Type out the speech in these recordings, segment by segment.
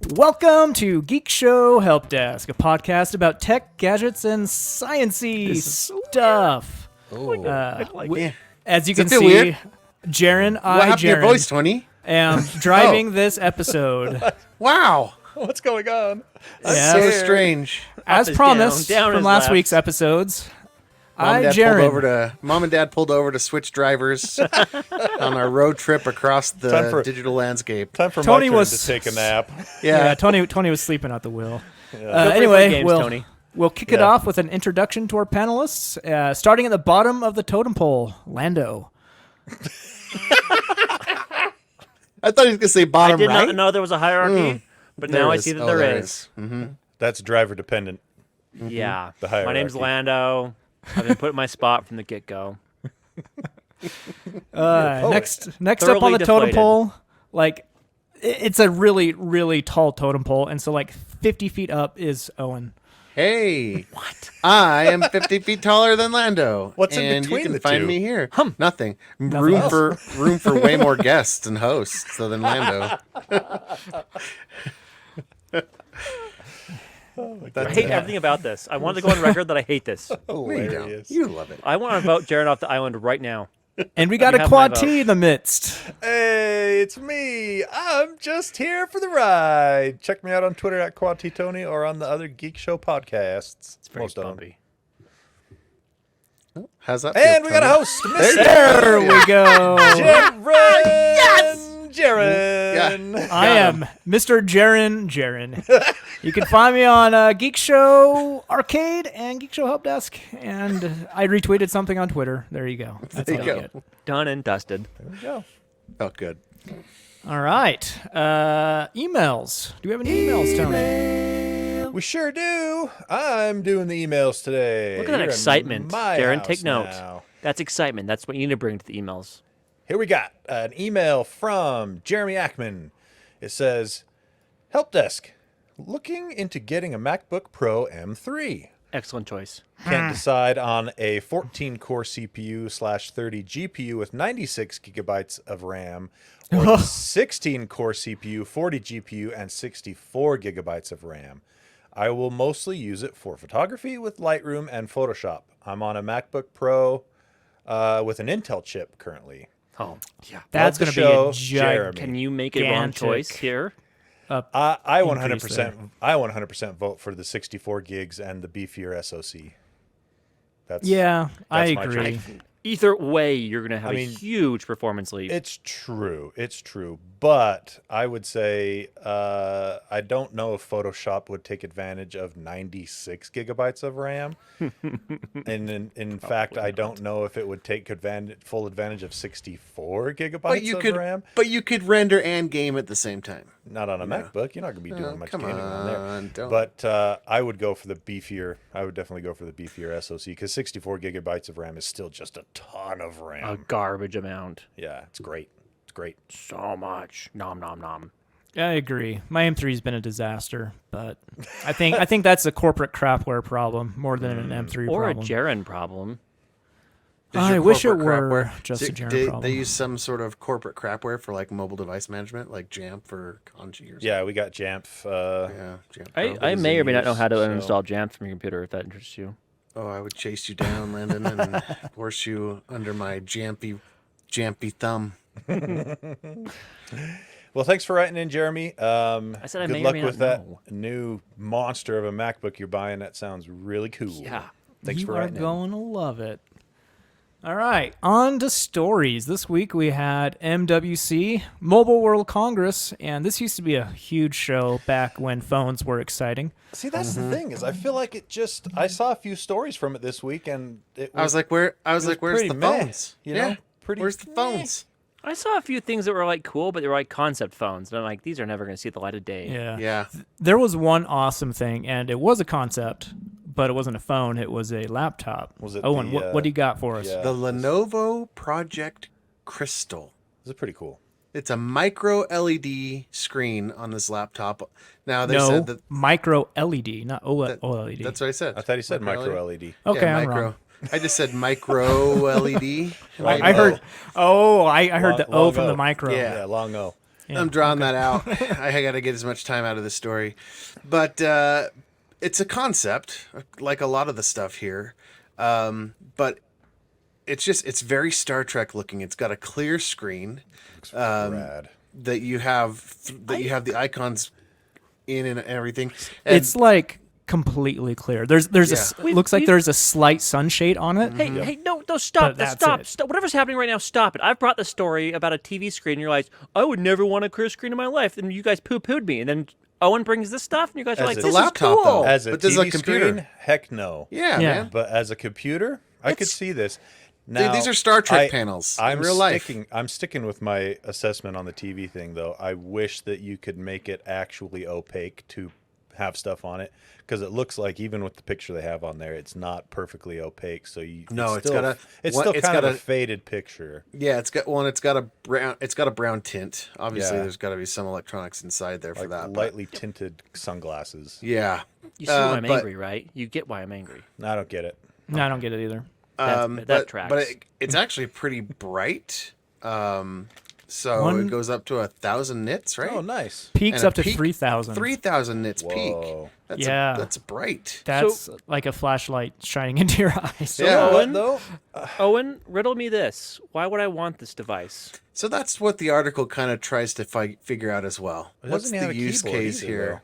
Welcome to Geekshow Helpdesk, a podcast about tech, gadgets, and sciencey stuff. As you can see, weird? Jarron, What happened to your voice, Tony? am driving this episode. Wow. What's going on? Yeah. So strange. As is promised down from is last left. week's episodes, Mom Jarron. and Dad pulled over to switch drivers on our road trip across the digital landscape. Time for Tony my turn was- to take a nap. Yeah, Tony was sleeping at the wheel. Go Anyway, games, Tony. we'll kick it Yeah. off with an introduction to our panelists, starting at the bottom of the totem pole, Lando. I thought he was going to say I bottom did right. not know there was a hierarchy, but now I see that there is. That's driver dependent. Yeah. The My name's hierarchy. Lando. I've been put in my spot from the get-go. Next up on Thoroughly the totem deflated. pole, it's a really, really tall totem pole, and so 50 feet up is Owen. Hey. What? I am 50 feet taller than Lando. What's in and between you can the find two? me here. Nothing. Room for way more guests and hosts than Lando. I hate everything about this. I wanted to go on record that I hate this. No, you don't. Hilarious. You love it. I want to vote Jarron off the island right now. And we got You a have my quad vote. T in the midst. Hey, it's me. I'm just here for the ride. Check me out on Twitter at QuadTTony or on the other Geek Show podcasts. It's very Most of them. bumpy. How's that And feel, we got a Tony? host, Mr. There we go. Jarron. Yes! Jarron. I am Mr. Jarron. You can find me on Geek Show Arcade and Geek Show Help Desk, and I retweeted something on Twitter. There you go. That's There all you you go. get. Done and dusted. There we go. Felt good. All right. Emails. Do we have any emails, Tony? We sure do. I'm doing the emails today. Look at that Here in excitement. my Jarron, house take note. now. That's excitement. That's what you need to bring to the emails. Here we got an email from Jeremy Ackman. It says, Helpdesk, looking into getting a MacBook Pro M3. Excellent choice. Can't decide on a 14-core CPU/30 GPU with 96 gigabytes of RAM or the 16-core CPU, 40 GPU, and 64 gigabytes of RAM. I will mostly use it for photography with Lightroom and Photoshop. I'm on a MacBook Pro with an Intel chip currently. Oh, Yeah, That's going going to be a Jeremy. can you make a wrong choice here? I increase 100% vote for the 64 gigs and the beefier SoC. That's Yeah, I That's my agree. choice. Either way, you're going to have I a mean, huge performance leap. It's true. It's true. But I would say I don't know if Photoshop would take advantage of 96 gigabytes of RAM. And in fact, I don't know if it would take full advantage of 64 gigabytes of RAM. But you could render and game at the same time. Not on a MacBook. You're not going to be doing much come gaming on there. Don't. But I would go for the beefier. I would definitely go for the beefier SoC because 64 gigabytes of RAM is still just a ton of a RAM. garbage amount. Yeah, it's great. It's great. So much. Nom, nom, nom. I agree. My M3's been a disaster, but I think that's a corporate crapware problem more than an M3 Or problem. a Jarron problem. Is I your wish it corporate were crapware- just a Do- Jarron they, problem. They use some sort of corporate crapware for mobile device management, like Jamf or Conji or something. Yeah, we got Jamf. Yeah, Jamf Pro. I may or may not know how to So- uninstall Jamf from your computer if that interests you. Oh, I would chase you down, Landon, and force you under my jampy thumb. Well, thanks for writing in, Jeremy. I said I good may or luck may with not that know. new monster of a MacBook you're buying. That sounds really cool. Yeah. Thanks you for are writing in. going to love it. All right, on to stories. This week we had MWC, Mobile World Congress, and this used to be a huge show back when phones were exciting. See, that's the thing is, I feel like it just. I saw a few stories from it this week, and it was, I was like, where's pretty the meh, phones? you know? Yeah, Pretty where's the meh. phones? I saw a few things that were cool, but they were concept phones. And I'm like, these are never going to see the light of day. Yeah. Yeah, There was one awesome thing, and it was a concept, but it wasn't a phone. It was a laptop. Was it Owen, the, what do you got for us? yeah. the Lenovo Project Crystal. This is pretty cool. It's a micro LED screen on this laptop. Now they No, said that micro LED, not OLED. that's what I said. I thought he said micro LED. LED. okay, Yeah, I'm micro. wrong. I just said micro LED. I heard. Oh, I heard the O Long from the O. micro. Yeah. Yeah, long O. I'm drawing that out. I got to get as much time out of this story. But it's a concept, like a lot of the stuff here. But it's very Star Trek looking. It's got a clear screen Rad. that you have the icons in and everything. And It's like completely clear. There's looks like there's a slight sunshade on it. Hey, no, stop, But that's stop, it. stop. Whatever's happening right now, stop it. I've brought the story about a TV screen, and you're like, I would never want a clear screen in my life. And you guys poo-pooed me. And then Owen brings this stuff, and you guys are like, a this laptop, is cool. though. As a But this is TV a computer. screen, heck no. yeah, Yeah. man. But as a computer, I could see this. Dude, Now, these are Star Trek panels in real life. I'm sticking with my assessment on the TV thing, though. I wish that you could make it actually opaque to have stuff on it, because it looks like even with the picture they have on there, it's not perfectly opaque. So No, it's still kind of a faded picture. Yeah, it's got a brown tint. Obviously, Yeah. there's got to be some electronics inside there for Like that. lightly tinted sunglasses. Yeah. You see why I'm but- angry, right? You get why I'm angry. I don't get it. No, I don't get it either. That tracks. But it's actually pretty bright. So One- it goes up to 1,000 nits, right? Oh, nice. Peaks And a up to peak- 3,000. 3,000 nits Whoa. peak. That's Yeah. that's bright. That's like a flashlight shining into your eyes. Yeah. What, though? Owen, riddle me this. Why would I want this device? So that's what the article kind of tries to figure out as well. It What's doesn't have the a use keyboard case either, here?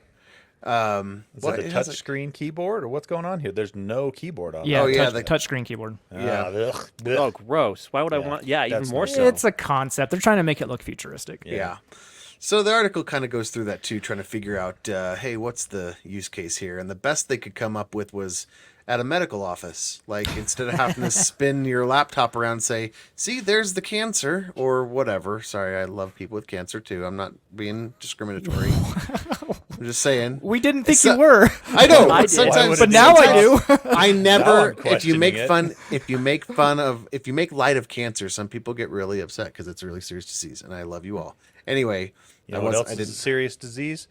Is What- it a it has touch screen keyboard, or what's going on here? There's no keyboard on Yeah, Oh, yeah, touch, the- touchscreen keyboard. it. Yeah. Ugh. Oh, gross. Why would I want? Yeah, even That's more not- so. It's a concept. They're trying to make it look futuristic. Yeah. So the article kind of goes through that too, trying to figure out, hey, what's the use case here? And the best they could come up with was at a medical office. Like, instead of having to spin your laptop around and say, see, there's the cancer, or whatever. Sorry, I love people with cancer too. I'm not being discriminatory. I'm just saying. We didn't think So- you were. I know. I but did. sometimes, But now I do. I Now never. I'm If you make questioning it. if you make light of cancer, some people get really upset because it's a really serious disease. And I love you all. Anyway, You know what else is a serious disease?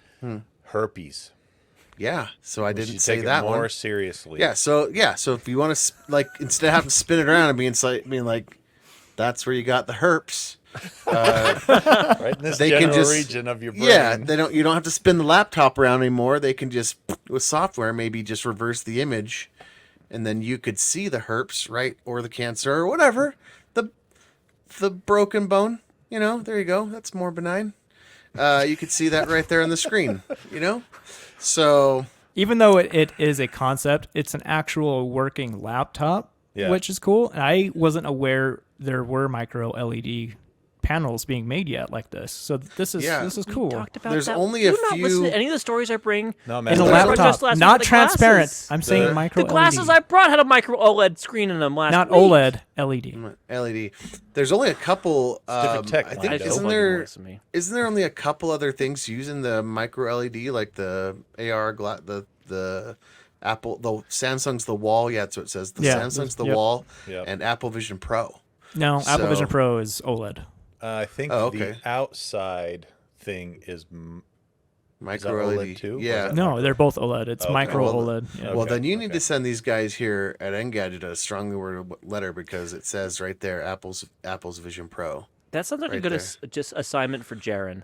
Herpes. Yeah. So I You didn't should say take that it more one. seriously. Yeah. So if you want to instead of having to spin it around and being like, that's where you got the herpes. Right in this They can general just- region of your brain. Yeah, you don't have to spin the laptop around anymore. They can just with software maybe just reverse the image, and then you could see the herpes, right, or the cancer or whatever, the broken bone. There you go. That's more benign. You could see that right there on the screen. So Even though it is a concept, it's an actual working laptop, Yeah. which is cool. And I wasn't aware there were micro LED panels being made yet like this. So this is cool. Talked about There's that. only Do a you not listen few- to any of the stories I bring? No, man. In a that's- Just laptop, last week not with the transparent. glasses. I'm saying The- micro The glasses LED. I brought had a micro OLED screen in them last Not week. OLED, LED. LED. There's only a couple. different tech, I man. think I just isn't hope you there listen to me. isn't there only a couple other things using the micro LED, like the AR the Apple, the Samsung's the Wall. Yeah, that's what it says. The Yeah. Samsung's the Yep. Wall Yep. and Apple Vision Pro. No, Apple Vision So- Pro is OLED. I think Oh, okay. the outside thing is Micro OLED LED too? Or Yeah. is that- No, they're both OLED. It's Okay. micro Well, OLED. Yeah. Well, Okay, then you need okay. to send these guys here at Engadget a strongly worded letter because it says right there Apple's Vision Pro. That sounds like a Right good there. just assignment for Jarron.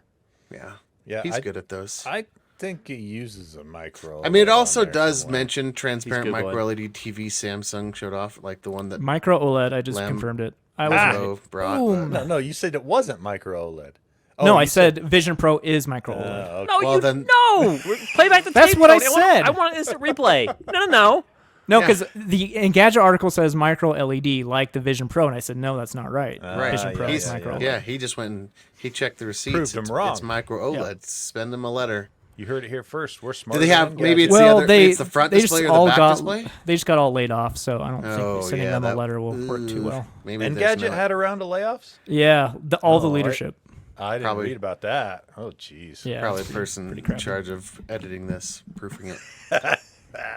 Yeah. Yeah, He's I- good at those. I think it uses a micro. I mean, it OLED on also there does somewhere. mention transparent Googling. micro LED TV Samsung showed off, like the one that Micro OLED. I just Lam- confirmed it. I was Pro brought. Boom. but- No, you said it wasn't micro OLED. Oh, no, I you said Vision Pro is micro OLED. okay. No, Well, you then- no. Play back the That's tape. what I Tony. said. I want an instant replay. No. No, Yeah. because the Engadget article says micro LED like the Vision Pro, and I said no, that's not right. Right. Vision Pro He's, is micro. yeah, OLED. he just went and he checked the receipts. Proved him It's- wrong. It's micro OLED. Send him a letter. You heard it here first. We're Do smart. they have maybe it's Well, it's the front they display just or the all back got display? they just got all laid off, so I don't Oh, think sending yeah, them a that- letter will work too well. Maybe And there's Gadget no- had a round of layoffs. Yeah, all the Oh, leadership. I didn't Probably- read about that. Oh, jeez. Yeah, probably it's the person pretty in crappy. charge of editing this, proofing it.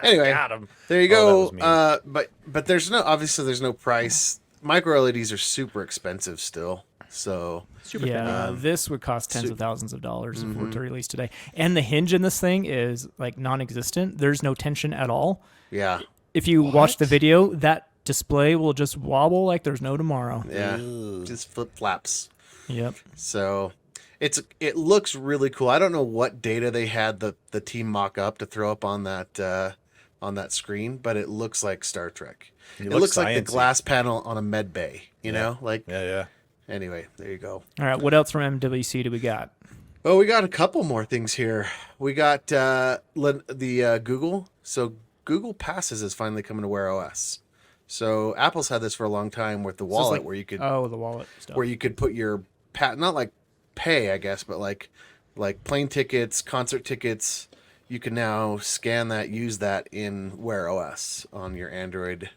Anyway, Got him. there you Oh, go. that was me. But there's no price. Micro LEDs are super expensive still. So Super Yeah, this would cost tens of thousands of dollars if it were to release today. And the hinge in this thing is like non-existent. There's no tension at all. yeah, If you watch the video, that display will just wobble like there's no tomorrow. yeah, just flip flaps. Yep. So It looks really cool. I don't know what data they had the team mock up to throw up on that screen, but it looks like Star Trek. It looks like the sciencey. glass panel on a med bay. You know, like Yeah. anyway. There you go. All right, what else from MWC do we got? Oh, we got a couple more things here. We got the Google. So Google Passes is finally coming to Wear OS. So Apple's had this for a long time with the So it's wallet, like- where you could Oh, the wallet stuff. where you could put your not like pay, I guess, but like plane tickets, concert tickets. You can now scan that, use that in Wear OS on your Android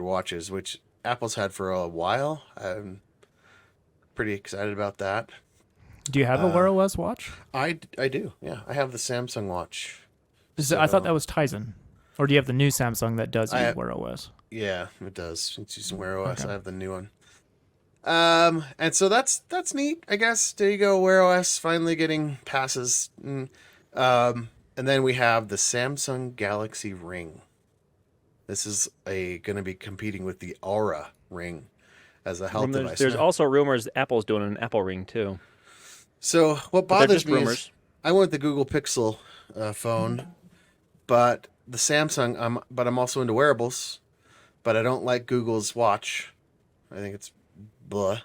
watches, which Apple's had for a while. I'm pretty excited about that. Do you have a Wear OS watch? I do. Yeah, I have the Samsung watch. I thought that was Tizen. Or do you have the new Samsung that does I use have- Wear OS? Yeah, it does. It's using Wear OS. Okay. I have the new one. And so that's neat, I guess. There you go. Wear OS finally getting passes. And then we have the Samsung Galaxy Ring. This is going to be competing with the Aura Ring as a health device. There's now. also rumors Apple's doing an Apple Ring too. So what But they're bothers just me is rumors. I went with the Google Pixel phone, but the Samsung. But I'm also into wearables, but I don't like Google's watch. I think it's blah.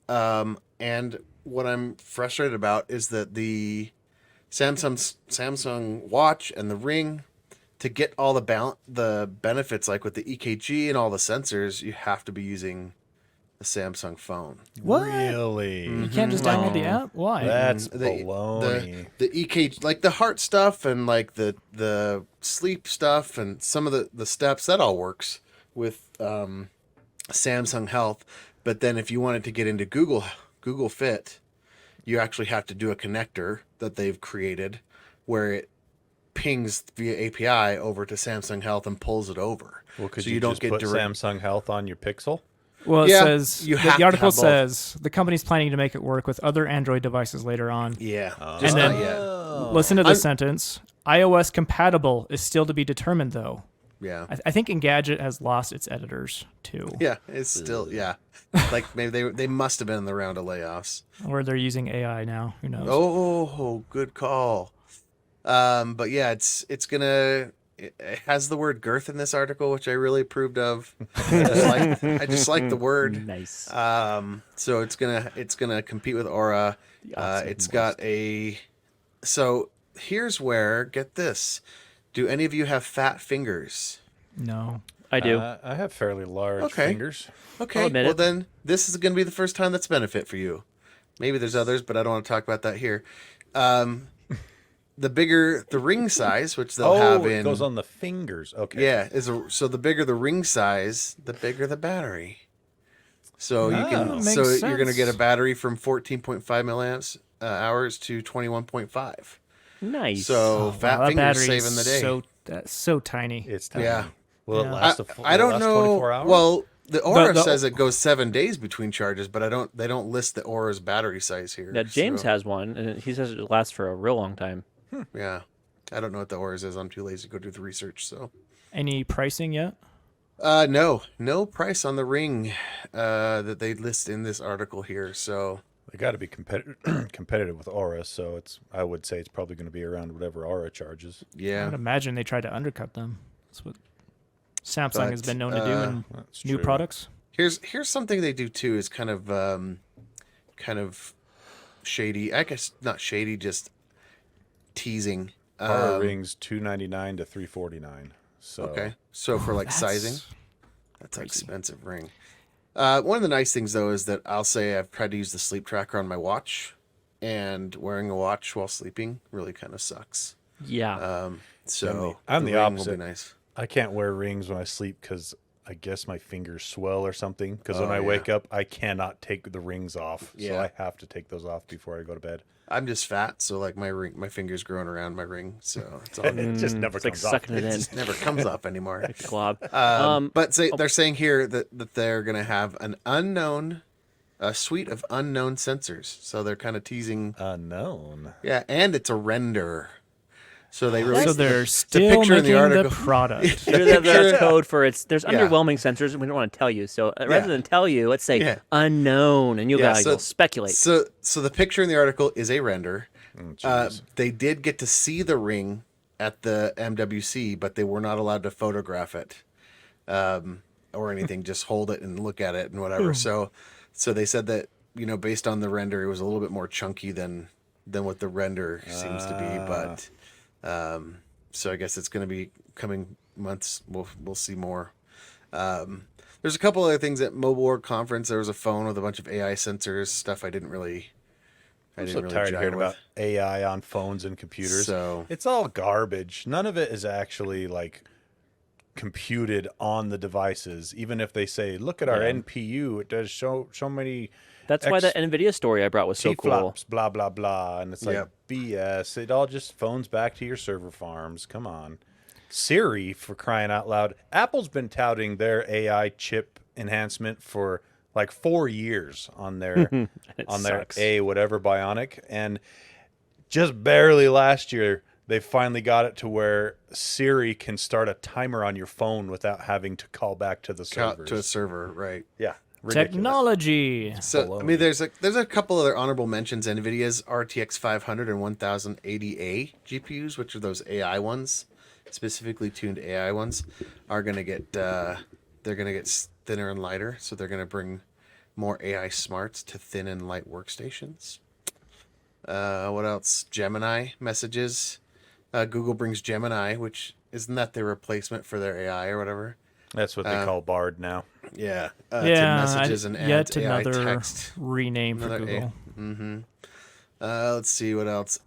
And what I'm frustrated about is that the Samsung watch and the Ring, to get all the benefits, like with the EKG and all the sensors, you have to be using a Samsung phone. What? Really? You can't just download the app? Why? That's The- baloney. The EKG, like the heart stuff and like the sleep stuff and some of the steps, that all works with Samsung Health. But then if you wanted to get into Google Fit, you actually have to do a connector that they've created where it pings via API over to Samsung Health and pulls it over. Well, could so you, don't just get put direct. Samsung Health on your Pixel? Well, it Yeah, says you have the to article have both. says the company's planning to make it work with other Android devices later on. Yeah, And just then not yet. listen to this I'm- sentence. iOS compatible is still to be determined, though. Yeah. I think Engadget has lost its editors too, Yeah, it's still like maybe they must have been in the round of layoffs. or they're using AI now. Who knows? Oh, good call. But yeah, it has the word girth in this article, which I really approved of. I just like the word. Nice. So it's gonna compete with Aura. It's got so here's where, get this. Do any of you have fat fingers? No. I do. I have fairly large Okay. fingers. Okay, I'll admit well it. then this is going to be the first time that's a benefit for you. Maybe there's others, but I don't want to talk about that here. The bigger the ring size, which they'll have it in goes on the fingers. Okay. yeah, so the bigger the ring size, the bigger the battery. So you can Makes you're going to get a sense. battery from 14.5 milliamps hours to 21.5. Nice. So fat Wow, that fingers battery saving the day. That's so tiny. It's tiny. Yeah. Will it Yeah. last a full I don't last know. 24 hours? Well, the Aura The- says it goes 7 days between charges, but they don't list the Aura's battery size here. Now, James so, has one, and he says it lasts for a real long time. Yeah, I don't know what the Aura's is. I'm too lazy to go do the research. So, Any pricing yet? no price on the Ring that they list in this article here. So, They got to be competitive with Aura, so I would say it's probably going to be around whatever Aura charges. I yeah, would imagine they tried to undercut them. That's what Samsung has But, been known to do in That's new true. products. here's something they do too is kind of shady. I guess not shady, just teasing. Aura rings $299 to $349. So Okay, so for like That's sizing. That's an crazy. expensive ring. One of the nice things though is that I'll say I've tried to use the sleep tracker on my watch, and wearing a watch while sleeping really kind of sucks. Yeah. So I'm the ring opposite. Will be nice. I can't wear rings when I sleep because I guess my fingers swell or something. Because when Oh, I yeah. wake up, I cannot take the rings off. So Yeah. I have to take those off before I go to bed. I'm just fat, so like my fingers growing around my ring, so it's all It just never it's like comes off. sucking it it in. just never comes up anymore. Like a glob. But they're saying here that they're gonna have a suite of unknown sensors. So they're kind of teasing. Unknown. Yeah, and it's a render. So they So released they're the still picture in making the the article. product. That's code for it's. There's Yeah. underwhelming sensors, and we don't want to tell you. So rather than tell you, let's say Yeah. unknown, and you guys will speculate. So the picture in the article is a render. Jeez. They did get to see the ring at the MWC, but they were not allowed to photograph it or anything. Just hold it and look at it and whatever. So they said that based on the render, it was a little bit more chunky than what the render seems to be. But so I guess it's going to be coming months. We'll see more. There's a couple other things at Mobile World Conference. There was a phone with a bunch of AI sensors, stuff I didn't really. I'm so tired of hearing about AI on phones and computers. So it's all garbage. None of it is actually like computed on the devices. Even if they say, "Look at our NPU, it does so many." That's why that Nvidia story I brought was so cool. T-flops, blah blah blah, and it's like Yep. BS. It all just phones back to your server farms. Come on, Siri, for crying out loud! Apple's been touting their AI chip enhancement for like 4 years on their sucks. A whatever Bionic, and just barely last year they finally got it to where Siri can start a timer on your phone without having to call back to the servers. to a server, right? Yeah, ridiculous. Technology. So I mean, there's a couple other honorable mentions. Nvidia's RTX 500 and 1080A GPUs, which are those AI ones, specifically tuned AI ones, are gonna get they're gonna get thinner and lighter. So they're gonna bring more AI smarts to thin and light workstations. What else? Gemini messages. Google brings Gemini, which isn't that their replacement for their AI or whatever? That's what they call Bard now. Yeah. Yeah, to messages and yet add AI another text. rename for Google. Let's see what else.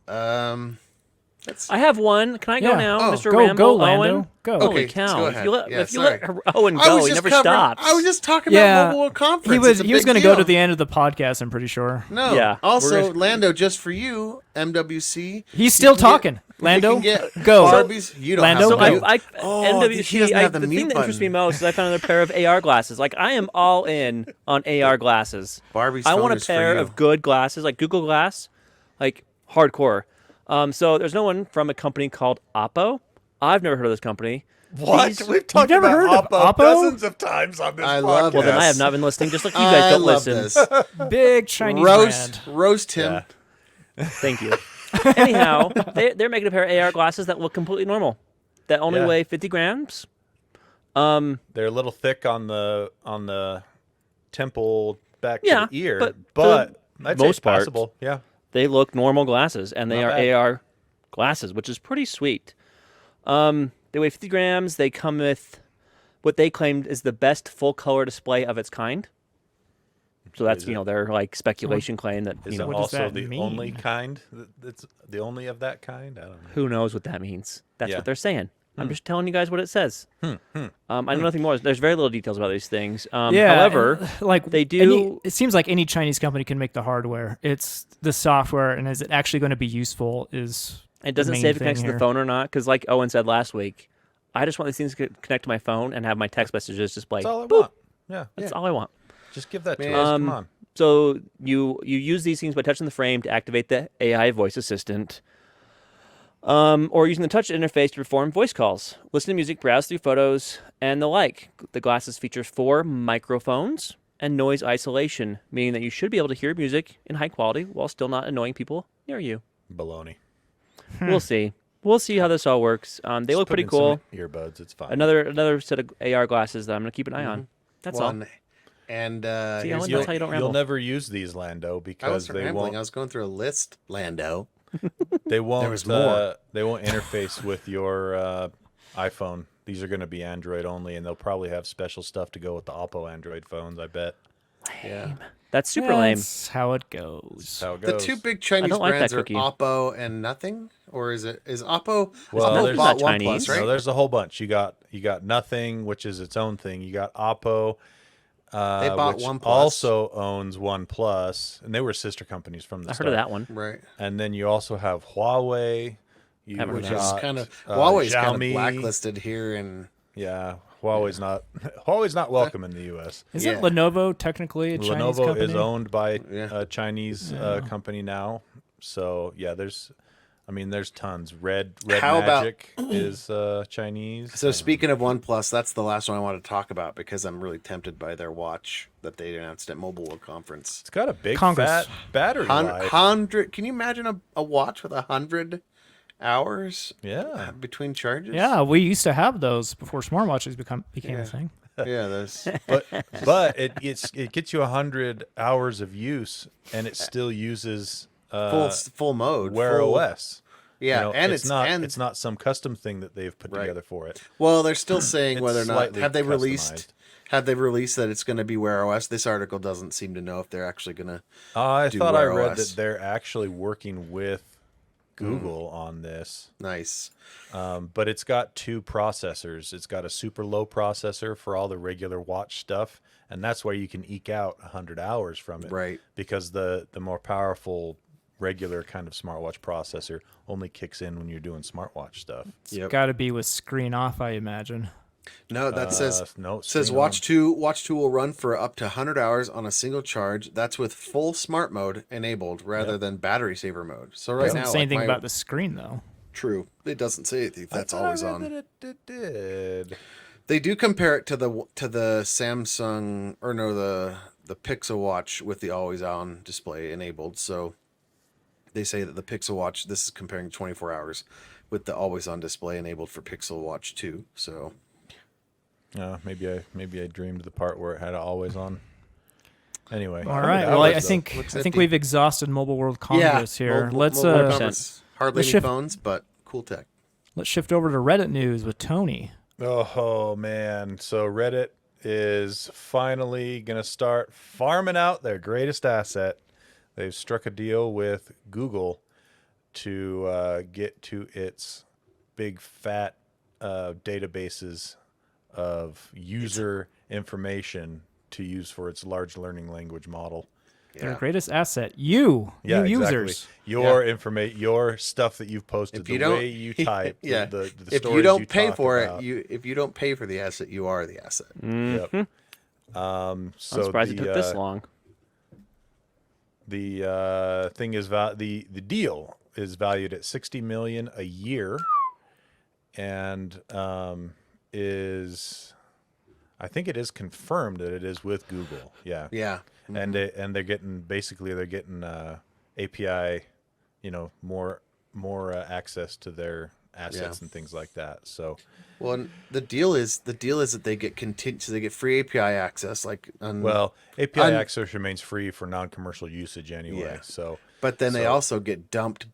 I have one. Can I go Yeah. now, Oh, Mr. go, Rambo? go, Lando. Owen? Go. Holy Okay, let's cow! go If ahead. you let, Yeah, if you let sorry. Owen I go, was he just never covering- stops. I was just talking Yeah, about Mobile World Conference. He was It's a he was big going to go deal. to the end of the podcast. I'm pretty sure. No. Yeah, Also, we're- Lando, just for you, MWC. He's still you can get- talking. Lando, you can get go. Barbies. You don't Lando, have So the go. mute. I Oh, MWC, he doesn't have the the mute thing that interests me button. most is I found a pair of AR glasses. Like I am all in on AR glasses. Barbie's I phone want a is for pair you. of good glasses, like Google Glass, like hardcore. So there's no one from a company called Oppo. I've never heard of this company. What? These- We've talked never about heard of Oppo Oppo? dozens of times on this I podcast. love Well, then I Yes. have not been listening, just like you guys I don't love listen. this. Big Chinese roast brand. him. Yeah. Thank you. Anyhow, they're making a pair of AR glasses that look completely normal, that only Yeah. weigh 50 grams. They're a little thick on the temple back Yeah, to the ear, but but the I'd say most it's part- passable. Yeah. They look normal glasses, and they Not are bad. AR glasses, which is pretty sweet. They weigh 50 grams. They come with what they claimed is the best full color display of its kind. So that's Is it- their like speculation claim that Is it what does also that the mean? only kind? That's the only of that kind? I don't know. who knows what that means. That's Yeah. what they're saying. I'm just telling you guys what it says. I know nothing more. There's very little details about these things. Yeah, However, and, like they do- it seems like any Chinese company can make the hardware. It's the software, and is it actually going to be useful? Is it doesn't the say main if it connects thing to the here. phone or not. Because like Owen said last week, I just want these things to connect to my phone and have my text messages display. That's all I Boop. want. Yeah. That's all I want. Just give that to Man. us. Come on. So you use these things by touching the frame to activate the AI voice assistant, or using the touch interface to perform voice calls, listen to music, browse through photos, and the like. The glasses features 4 microphones and noise isolation, meaning that you should be able to hear music in high quality while still not annoying people near you. Baloney. We'll see. We'll see how this all works. They look Put pretty in some cool. Earbuds. It's fine. Another set of AR glasses that I'm gonna keep an eye on. That's all. One. And See, here's Alan, your- that's how you don't ramble. You'll never use these, Lando, I because wasn't they rambling. I won't. was going through a list, Lando. They won't. was more. They won't interface with your iPhone. These are going to be Android only, and they'll probably have special stuff to go with the Oppo Android phones. I bet. Yeah. That's super lame. That's how it goes. That's how it The goes. two big Chinese don't like that brands are cookie. Oppo and nothing, or is Oppo? Well, Oppo there's bought not OnePlus, Chinese. right? No, there's a whole bunch. You got Nothing, which is its own thing. You got Oppo. They bought which OnePlus. also owns OnePlus, and they were sister companies from the I start. heard of that one. Right. And then you also have Huawei. You Haven't heard Which of is that. kind of Huawei's kind of Xiaomi. blacklisted here, and Yeah, Huawei's not welcome in the U.S. Isn't Yeah. Lenovo technically a Chinese Lenovo company? is owned by Yeah. a Chinese company now. So yeah, there's I mean, there's tons. Red How about- Magic is Chinese. So speaking of OnePlus, that's the last one I want to talk about because I'm really tempted by their watch that they announced at Mobile World Conference. It's got a big Congress. fat battery life. 100. Can you imagine a watch with 100 hours Yeah. between charges? Yeah, we used to have those before smartwatches became a thing. Yeah, that's But it gets you 100 hours of use, and it still uses full mode. Wear full, OS. Yeah, and it's not some custom thing that they've put Right. together for it. Well, they're still saying It's whether or not slightly have they customized. released that it's going to be Wear OS. This article doesn't seem to know if they're actually going to. I do thought I Wear read OS. that they're actually working with Google on this. Nice. But it's got two processors. It's got a super low processor for all the regular watch stuff, and that's where you can eke out 100 hours from it. Right. Because the more powerful regular kind of smartwatch processor only kicks in when you're doing smartwatch stuff. Yep. Got to be with screen off, I imagine. No, that says no. says screen Watch 2 will run for up to 100 hours on a single charge. That's with full smart mode enabled rather than battery saver mode. So right Doesn't now, say anything my- about the screen though. True. It doesn't say anything. I That's thought I always read on. that it did. They do compare it to the Samsung or no the Pixel Watch with the always on display enabled. So they say that the Pixel Watch, this is comparing 24 hours with the always on display enabled for Pixel Watch 2. So Maybe I dreamed the part where it had it always on. Anyway. All 100 right. Well, I hours, though. think Looks I think nifty. we've exhausted Mobile World Congress here. Let's Mobile Congress. Hardly let's any shift- phones, but cool tech. let's shift over to Reddit news with Tony. Oh man, so Reddit is finally going to start farming out their greatest asset. They've struck a deal with Google to get to its big fat databases of user information to use for its large learning language model. Their Yeah. greatest asset, you Yeah, users. Your information, your stuff that you've posted, If you the don't- way you type, Yeah. the If stories you don't pay talk for about. if you don't pay for the asset, you are the asset. Yep. So I'm surprised it took this long. The thing is the deal is valued at 60 million a year, and I think it is confirmed that it is with Google. Yeah. Yeah. And they're getting API, more access to their assets and things like that. So Well, and the deal is that they get so they get free API access, like API un- access remains free for non-commercial usage anyway. Yeah. So but then they so- also get dumped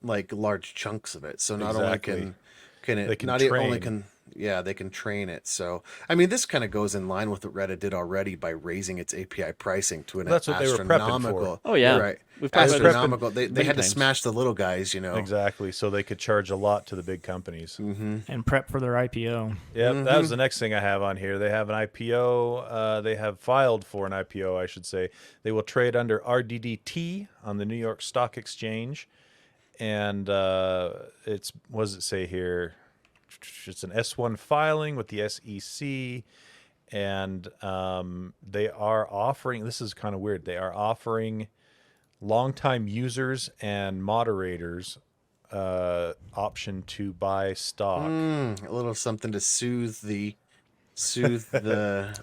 large chunks of it. So not Exactly. only can it They can not train. only can they can train it. So I mean, this kind of goes in line with what Reddit did already by raising its API pricing to an That's what they were prepping for. astronomical. Oh, yeah. right. We've talked about this Astronomical. They many had to times. smash the little guys, exactly, so they could charge a lot to the big companies. and prep for their IPO. Yep, that was the next thing I have on here. They have an IPO. They have filed for an IPO, I should say. They will trade under RDDT on the New York Stock Exchange, and what does it say here? It's an S1 filing with the SEC, and they are offering. This is kind of weird. They are offering longtime users and moderators option to buy stock. A little something to soothe the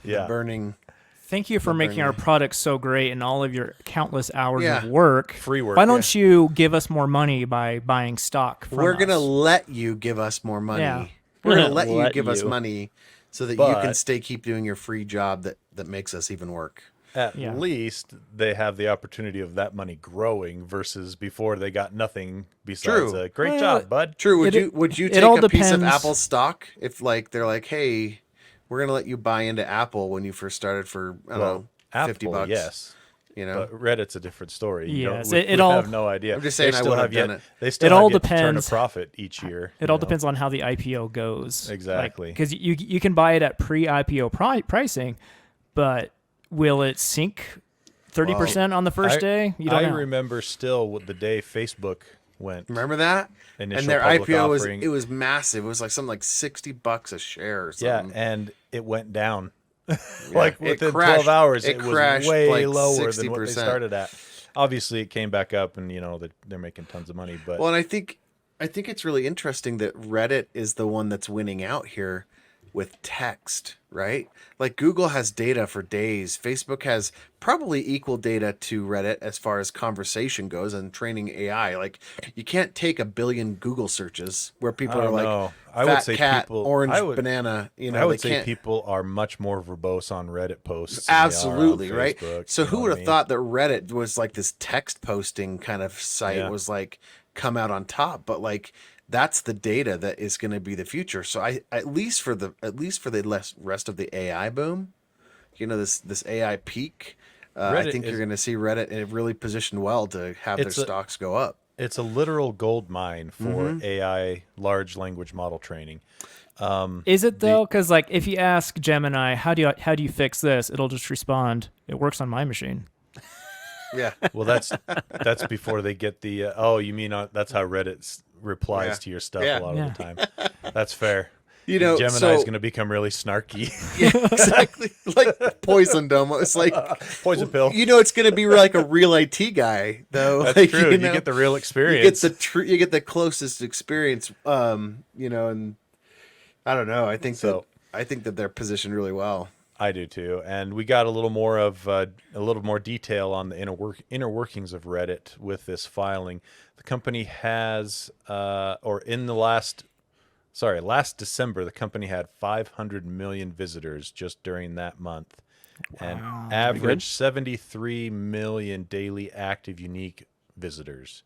Yeah. burning. Thank you for making our product so great and all of your countless hours Yeah. of work. Free work. Why don't you give us more money by buying stock from We're gonna us? let you give us more money. Yeah. We're gonna let you Let give us you. money so that you can But- keep doing your free job that makes us even work. At Yeah. least they have the opportunity of that money growing versus before they got nothing besides True. a great Well, job, bud. True. Would It- you it take all a piece of depends. Apple stock if they're like, hey, we're gonna let you buy into Apple when you first started for I don't know, $50 Apple, bucks. yes. You know. But Reddit's a different story. You don't- Yes, we, it we all- have no idea. I'm just saying They I still would have yet, done it. They still It have all yet to turn a depends. profit each year. It all depends on how the IPO goes. Exactly. Because you can buy it at pre-IPO pricing, but will it sink 30% on the first day? You don't I know. remember still what the day Facebook went. Remember that? Initial And their public IPO offering. was massive. It was like something like $60 a share or Yeah, something. and it went down. Like it within crashed- 12 hours, it it was crashed way like lower than what they 60%. started at. Obviously, it came back up, and they're making tons of money. But Well, and I think it's really interesting that Reddit is the one that's winning out here with text, right? Like Google has data for days. Facebook has probably equal data to Reddit as far as conversation goes and training AI. Like you can't take a billion Google searches where I people are don't like know. I fat would say cat, people, orange I would, banana. You know, I would they say can't. people are much more verbose on Reddit posts. Than Absolutely, they are on right? Facebook, So you who know would what I have mean? thought that Reddit was like this text posting kind of site Yeah. was like come out on top, but like that's the data that is going to be the future. So I at least for the rest of the AI boom, this AI peak, I Reddit think you're is going to see Reddit really positioned well to have their It's a- stocks go up. it's a literal gold mine for Mm-hmm. AI large language model training. Is it though? Because like if you ask Gemini, how do you fix this? It'll just respond, "It works on my machine." Yeah. Well, that's before they get the you mean that's how Reddit replies Yeah. to your stuff Yeah. a lot Yeah. of the time. That's fair. Gemini's Gemini's going to become really snarky. Yeah, exactly. Like poison dome. It's like Poison pill. it's going to be like a real IT guy though. That's Like, true. You get the real you experience. get you get the closest experience. And I don't know. I think that they're positioned really well. I do too, and we got a little more detail on the inner workings of Reddit with this filing. The company has, last December, the company had 500 million visitors just during that month, and averaged 73 million daily active unique visitors.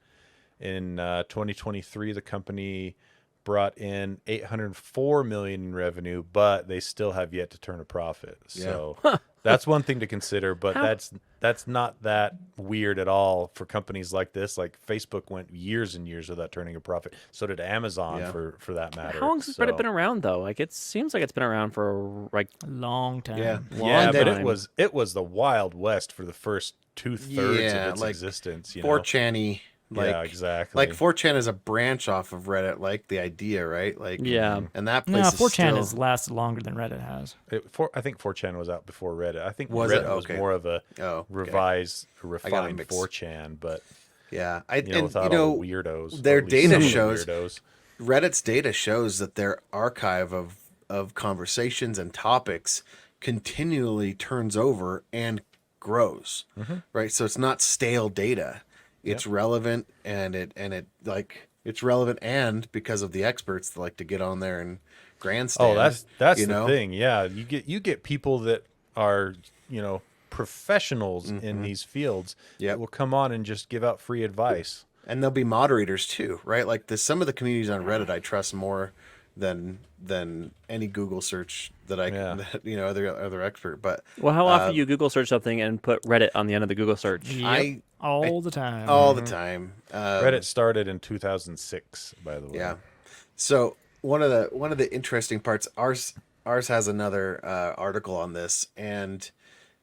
In 2023, the company brought in 804 million in revenue, but they still have yet to turn a profit. So that's one thing to consider, but that's not that weird at all for companies like this. Like Facebook went years and years without turning a profit. So did Amazon for that matter. How long has Reddit been around though? Like it seems like it's been around for like A long time. Yeah. Yeah, but time. it was the Wild West for the first 2/3 Yeah, of its like existence. 4chan-y. Like, yeah, exactly. Like 4chan is a branch off of Reddit, like the idea, right? Like, Yeah. and that No, place 4chan is still, has lasted longer than Reddit has. I think 4chan was out before Reddit. I think Was it? Reddit was Okay. more of a Oh, okay. refined mix. 4chan, but Yeah, without all the weirdos. their or at least data some of the shows- weirdos. Reddit's data shows that their archive of conversations and topics continually turns over and grows, right? So it's not stale data. It's relevant and it's relevant and because of the experts that like to get on there and grandstand. Oh, that's you the know? thing. Yeah, you get people that are professionals in these fields Yep. that will come on and just give out free advice. And there'll be moderators too, right? Like some of the communities on Reddit I trust more than any Google search that I Yeah. that, other expert. But well, how often do you Google search something and put Reddit on the end of the Google search? I All the time. all the time. Reddit started in 2006, by the way. Yeah. So one of the interesting parts, ours has another article on this, and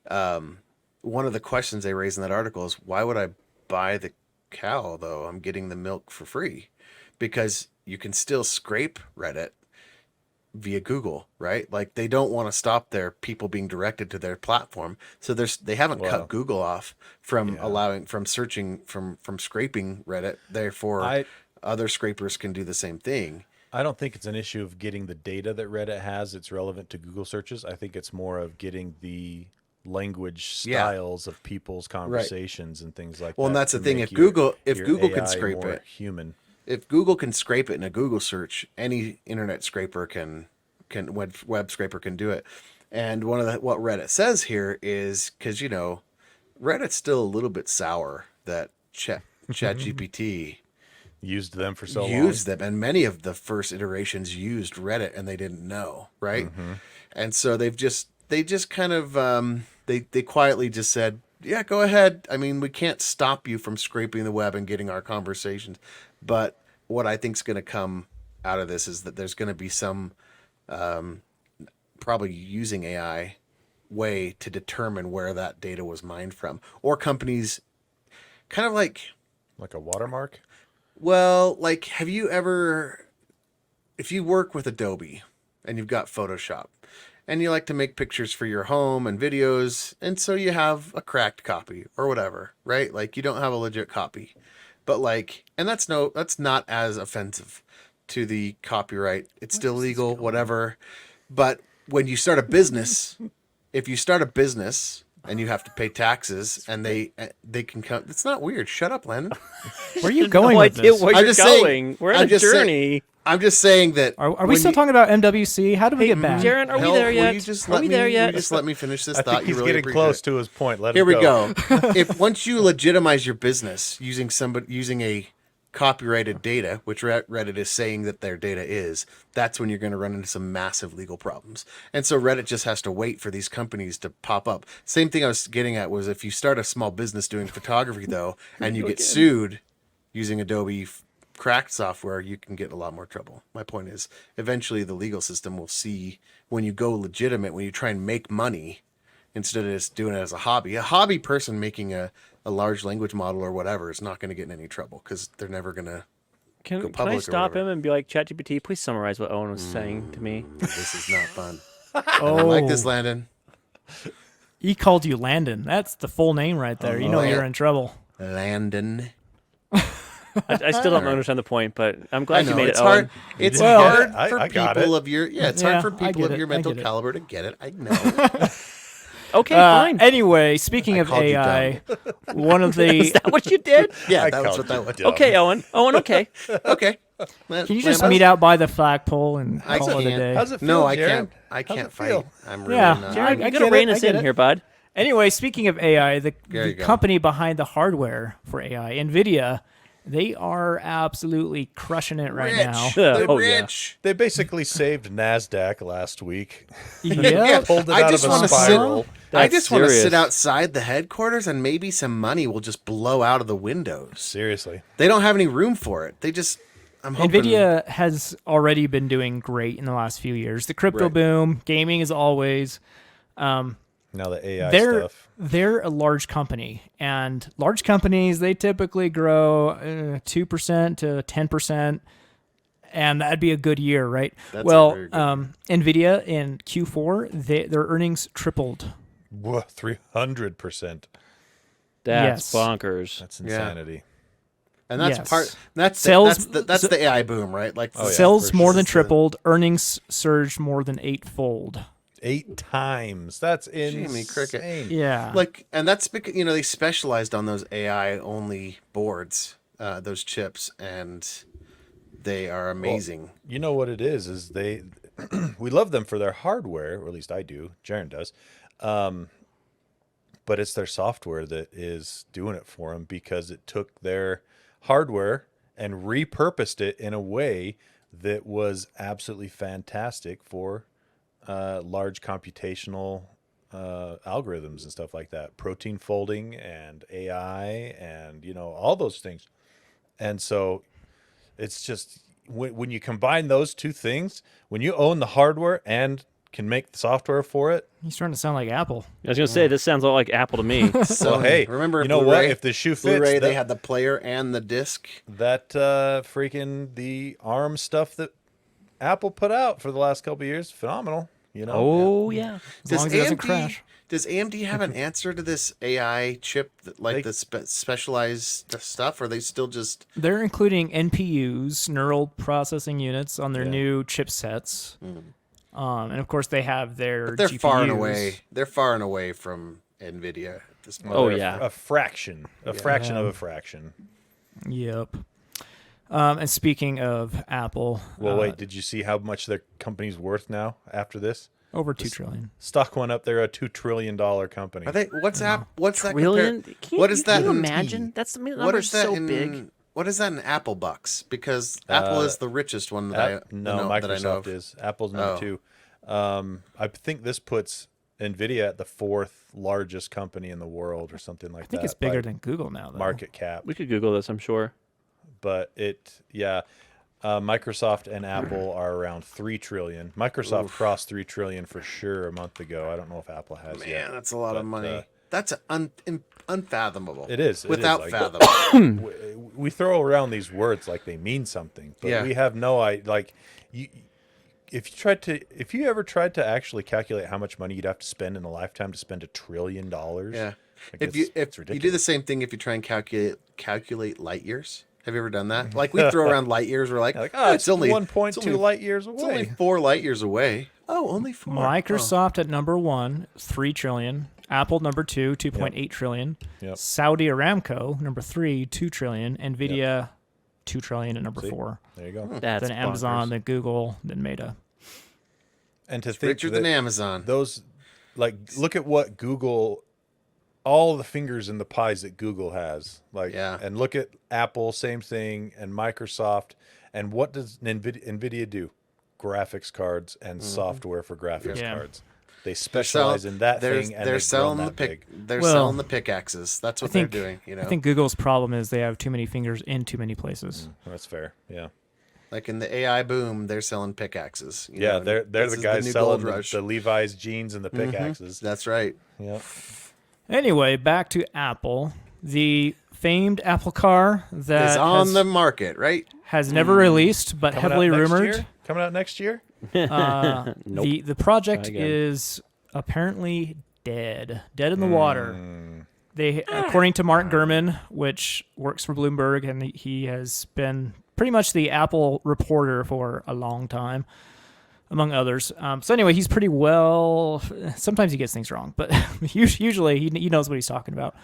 one of the questions they raise in that article is, why would I buy the cow though? I'm getting the milk for free, because you can still scrape Reddit via Google, right? Like they don't want to stop their people being directed to their platform, so they haven't cut Google off from searching from scraping Reddit. Therefore, other scrapers can do the same thing. I don't think it's an issue of getting the data that Reddit has that's relevant to Google searches. I think it's more of getting the language styles of people's conversations and things like that. Well, and that's the to thing. make If Google your can AI scrape more it, human. if Google can scrape it in a Google search, any internet scraper can web scraper can do it. And what Reddit says here is, because Reddit's still a little bit sour that ChatGPT Used them for so long. used them, and many of the first iterations used Reddit and they didn't know, right? And so they just kind of they quietly just said, yeah, go ahead. I mean, we can't stop you from scraping the web and getting our conversations, but what I think is going to come out of this is that there's going to be some probably using AI way to determine where that data was mined from, or companies kind of like a watermark. well, like, if you work with Adobe and you've got Photoshop and you like to make pictures for your home and videos, and so you have a cracked copy or whatever, right? Like you don't have a legit copy. But like, and that's not as offensive to the copyright. It's still legal, whatever. But when you start a business, if you start a business and you have to pay taxes and they can come, it's not weird. Shut up, Landon. Where are you going No with idea this? where I'm you're just saying- going. We're on I'm a just saying- journey. I'm just saying that. Are we when still you- talking about MWC? How do we get back? Jarron, are we Hell, there will yet? you just Are let we me? there Will you yet? just let me finish this I thought? think he's You really getting appreciate close it. to his point. Let Here him we go. go. If once you legitimize your business using a copyrighted data, which Reddit is saying that their data is, that's when you're going to run into some massive legal problems. And so Reddit just has to wait for these companies to pop up. Same thing I was getting at was if you start a small business doing photography though, and you get sued using Adobe cracked software, you can get a lot more trouble. My point is, eventually the legal system will see when you go legitimate, when you try and make money, instead of just doing it as a hobby person making a large language model or whatever is not going to get in any trouble because they're never going to. Can I public or stop whatever. him and be like, ChatGPT, please summarize what Owen was saying to me? This is not fun. I Oh, don't like this, Landon. he called you Landon. That's the full name right there. You know Oh, yeah. you're in trouble. Landon. I still don't understand the point, but I'm glad I know you made it's it, hard. Owen. It's didn't get hard it? for I got people it. of your it's Yeah, hard for I people get of your it, I mental get it. caliber to get it. I know. Okay, fine. Anyway, speaking I of called you AI, one of the Is that what you did? Yeah, I that was called what that you was. dumb. Okay, Owen. Owen, okay. Okay. can you just meet out by the flagpole and I call it a can't. day? How's it feel, No, I Jared? can't. I How's can't it feel? fight. I'm really Yeah, not. Jared, You're I going to get rein it, I us get in it. here, bud. Anyway, speaking of AI, There the you go. company behind the hardware for AI, Nvidia, they are absolutely crushing it right now. Rich. They're Oh, yeah. rich. They basically saved NASDAQ last week. Yeah. Pulled it I out just of a wanna sit- spiral. I That's just want to sit serious. outside the headquarters and maybe some money will just blow out of the windows. Seriously. They don't have any room for it. They just. I'm hoping. Nvidia has already been doing great in the last few years. The crypto Right. boom, gaming is always. Now the AI They're stuff. they're a large company, and large companies they typically grow 2% to 10%, and that'd be a good year, right? That's a well, very good Nvidia in Q4 their earnings tripled. Whoa, 300%. That's Yes. bonkers. That's insanity. And that's Yes. part. That's Sales- that's the AI boom, right? Like Oh, yeah, Sales for more sure. than tripled, earnings surged more than eightfold. 8 times. That's insane. Jimmy Cricket. Yeah, Like, and that's because they specialized on those AI only boards, those chips, and they are amazing. You know what it is they we love them for their hardware, or at least I do. Jarron does. But it's their software that is doing it for them because it took their hardware and repurposed it in a way that was absolutely fantastic for large computational algorithms and stuff like that, protein folding and AI and all those things. And so it's just when you combine those two things, when you own the hardware and can make the software for it, he's starting to sound like Apple. I was going to say, this sounds a lot like Apple to me. So hey, remember, you know Blu-ray? what? If the shoe fits, Blu-ray, they that- had the player and the disc. that freaking the ARM stuff that Apple put out for the last couple of years, phenomenal. Oh, yeah. As long as it doesn't crash. Does AMD have an answer to this AI chip, They- the specialized stuff? Or are they still just They're including NPUs, neural processing units, on their Yeah. new chipsets. And of course, they have their But they're GPUs. far and away. They're far and away from Nvidia at this point. Oh, they're yeah. a fraction of a fraction. Yep. And speaking of Apple, Well, wait, did you see how much their company's worth now after this? over $2 trillion. Stock went up. They're a $2 trillion company. Are they? What's that? What's that? Trillion? compare- What is that? Can you in- imagine? That's the What number's is that so in? big. What is that in Apple bucks? Because Apple is the richest one that No, that I know of. Microsoft is. Apple's number Oh. 2. I think this puts Nvidia at the 4th largest company in the world or something like I think that. it's bigger by than Google now, though. market cap. We could Google this, I'm sure. But Microsoft and Apple are around 3 trillion. Microsoft crossed 3 trillion for sure a month ago. I don't know if Apple has yet. Man, that's a lot of But, money. That's unfathomable. It is. Without like, fathom. we throw around these words like they mean something, but Yeah. we have no idea. Like, if you ever tried to actually calculate how much money you'd have to spend in a lifetime to spend $1 trillion, Yeah. like If it's you do ridiculous. the same thing, if you try and calculate light years, have you ever done that? Like we throw around light years, we're like, Like, oh, it's only 1.2 it's only- light years It's only away. 4 light years away. Oh, only 4. Microsoft at number 1, 3 trillion. Apple number 2, 2.8 trillion. Yep. Saudi Aramco number 3, 2 trillion. Nvidia 2 trillion at number See? 4. There you go. That's Then Amazon, bonkers. then Google, then Meta. And to It's think richer that than Amazon. those, like, look at what Google, all the fingers in the pies that Google has. Like, Yeah. and look at Apple, same thing, and Microsoft. And what does Nvidia do? Graphics cards and software for graphics Yeah. cards. They specialize in that thing, and they're they've selling grown the that pick. big. They're Well, selling the pickaxes. That's what I think- they're doing. You know, I think Google's problem is they have too many fingers in too many places. That's fair. Yeah. like in the AI boom, they're selling pickaxes. you Yeah, know, they're this the is guys new selling gold rush. the Levi's jeans and the pickaxes. That's right. Yeah. Anyway, back to Apple. The famed Apple car that It's on has, the market, right? has never released, but Coming heavily out next rumored. year? Coming out next year? Nope. The project Try again. is apparently dead in the water. They, according to Mark Gurman, which works for Bloomberg, and he has been pretty much the Apple reporter for a long time, among others. So anyway, he's pretty well. Sometimes he gets things wrong, but usually he knows what he's talking about.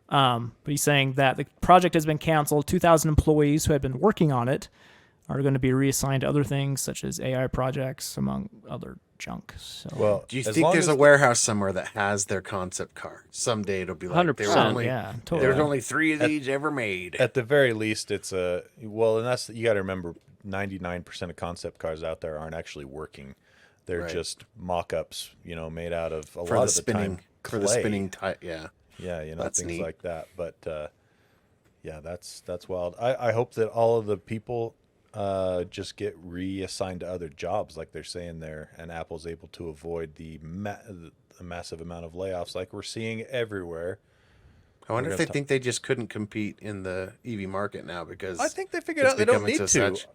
But he's saying that the project has been canceled. 2,000 employees who had been working on it are going to be reassigned to other things, such as AI projects, among other junk. So Well, Do you as think long there's as a warehouse somewhere that has their concept car? Someday it'll be like 100%, there were only, yeah, There's totally. only 3 of these ever made. At the very least, it's a and that's you got to remember, 99% of concept cars out there aren't actually working. They're Right. just mock-ups, made out of a for lot the of the spinning, time for the clay. spinning type. Yeah. Yeah, That's things neat. like that. But yeah, that's wild. I hope that all of the people just get reassigned to other jobs, like they're saying there, and Apple's able to avoid the massive amount of layoffs like we're seeing everywhere. I wonder We're if they gonna think they just couldn't compete in the EV market now because I think they figured it's out they don't becoming need so to. such-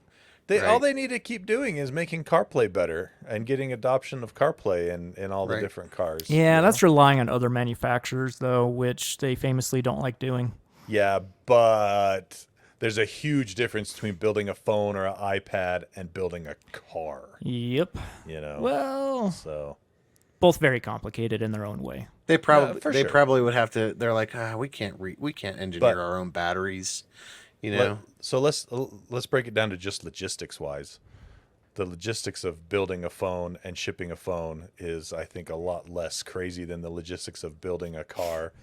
All Right. they need to keep doing is making CarPlay better and getting adoption of CarPlay in all the Right. different cars. yeah, you that's know? relying on other manufacturers, though, which they famously don't like doing. Yeah, but there's a huge difference between building a phone or an iPad and building a car. Yep. Well, So both very complicated in their own way. They probably for they sure. probably would have to. They're like, we can't engineer But- our own batteries. You know, so let's break it down to just logistics wise. The logistics of building a phone and shipping a phone is, I think, a lot less crazy than the logistics of building a car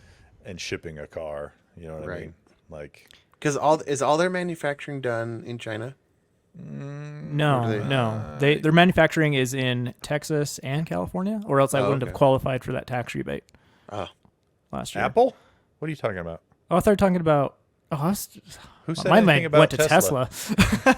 and shipping a car. You know what I Right. mean? Like, because all their manufacturing done in China. No, Or do they- no. Their manufacturing is in Texas and California, or else I Oh, wouldn't okay. have qualified for that tax rebate Oh, last year. Apple? What are you talking about? Oh, I thought you were talking about. Oh, Who said my anything mind about went to Tesla.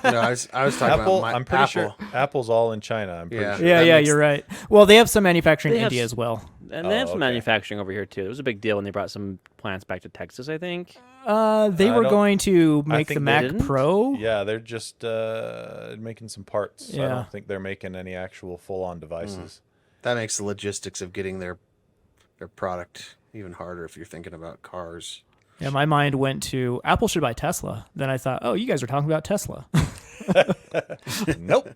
no, I was talking Apple, about I'm pretty Apple. sure Apple's all in China. I'm pretty Yeah. sure. Yeah, That yeah, makes- you're right. Well, they have some manufacturing They in have India s- as well. And they have some okay. manufacturing over here too. It was a big deal when they brought some plants back to Texas, I think. They I were don't- going to I make the think they Mac didn't? Pro. Yeah, they're just making some parts. I Yeah. don't think they're making any actual full-on devices. That makes the logistics of getting their product even harder if you're thinking about cars. Yeah, my mind went to Apple should buy Tesla. Then I thought, oh, you guys are talking about Tesla. Nope.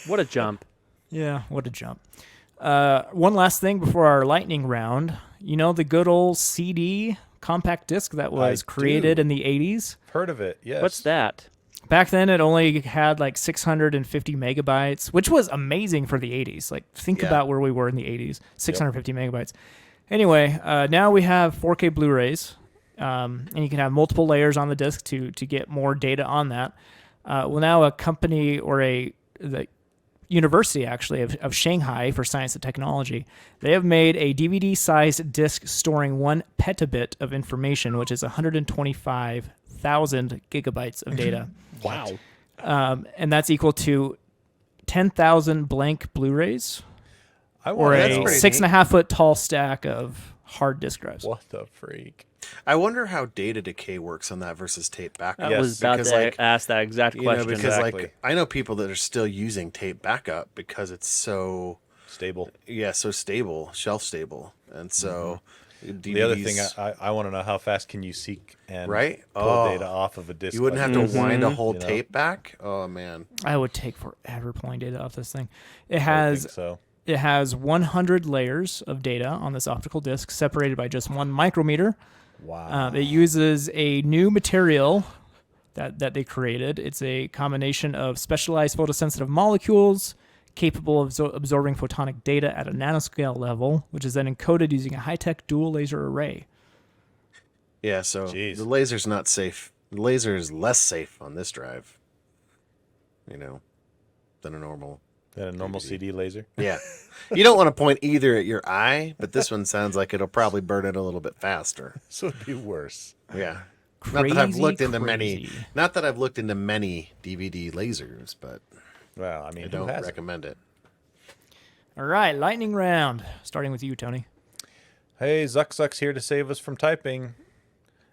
What a jump. Yeah, what a jump. One last thing before our lightning round. You know the good old CD compact disc that was created do. in the 80s? Heard of it? Yes. What's that? Back then, it only had like 650 megabytes, which was amazing for the 80s. Like, think Yeah. about where we were in the 80s, 650 megabytes. Anyway, now we have 4K Blu-rays, and you can have multiple layers on the disc to get more data on that. Well, now a company or the University, actually, of Shanghai for Science and Technology, they have made a DVD-sized disc storing 1 petabit of information, which is 125,000 gigabytes of data. Wow. And that's equal to 10,000 blank Blu-rays I or want that's a pretty 6.5 foot tall stack of hard disk drives. What the freak? I wonder how data decay works on that versus tape backup. I was about because, to ask that exact question. Because Exactly. I know people that are still using tape backup because it's so Stable. so stable, shelf stable, and so DVDs, The other thing I want to know, how fast can you seek and Right? pull Oh. data off of a disk? you wouldn't like have to this? wind a whole You know? tape back. Oh man, I would take forever pulling data off this thing. It I has think so. It has 100 layers of data on this optical disc, separated by just 1 micrometer. Wow. It uses a new material that they created. It's a combination of specialized photosensitive molecules capable of absorbing photonic data at a nanoscale level, which is then encoded using a high-tech dual laser array. yeah. So Jeez. the laser's not safe. The laser is less safe on this drive, than a normal. Than a normal CD laser. Yeah, you don't want to point either at your eye, but this one sounds like it'll probably burn it a little bit faster. This would be worse. Yeah. Crazy, not that I've looked into many. crazy. Not that I've looked into many DVD lasers, but Well, I mean, I who don't hasn't? recommend it. All right, lightning round. Starting with you, Tony. Hey, Zuck's here to save us from typing.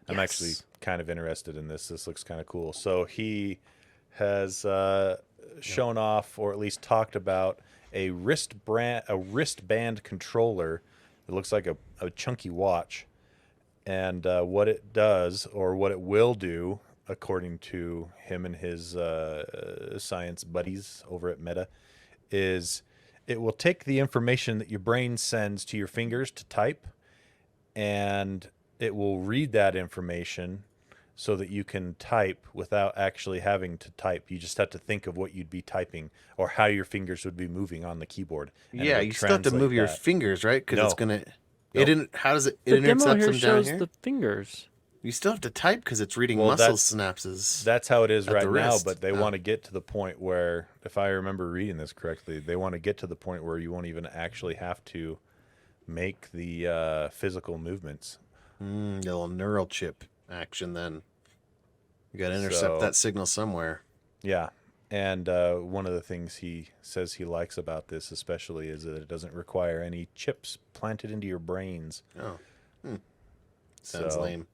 I'm Yes. actually kind of interested in this. This looks kind of cool. So he has shown off, or at least talked about, a wristband controller. It looks like a chunky watch, and what it does, or what it will do, according to him and his science buddies over at Meta, is it will take the information that your brain sends to your fingers to type, and it will read that information so that you can type without actually having to type. You just have to think of what you'd be typing or how your fingers would be moving on the keyboard. and Yeah, it'll you still have to translate move your that. fingers, right? Because No. it's gonna. Nope. It didn't. How does it? It the demo intercepts here them down shows here. the fingers. You still have to type because it's reading Well, muscle that's- synapses. That's how it is at right the now, wrist. but they Oh. want to get to the point where, if I remember reading this correctly, they want to get to the point where you won't even actually have to make the physical movements. Little neural chip action. Then you got to intercept So- that signal somewhere. Yeah. And one of the things he says he likes about this especially is that it doesn't require any chips planted into your brains. Oh, sounds So- lame.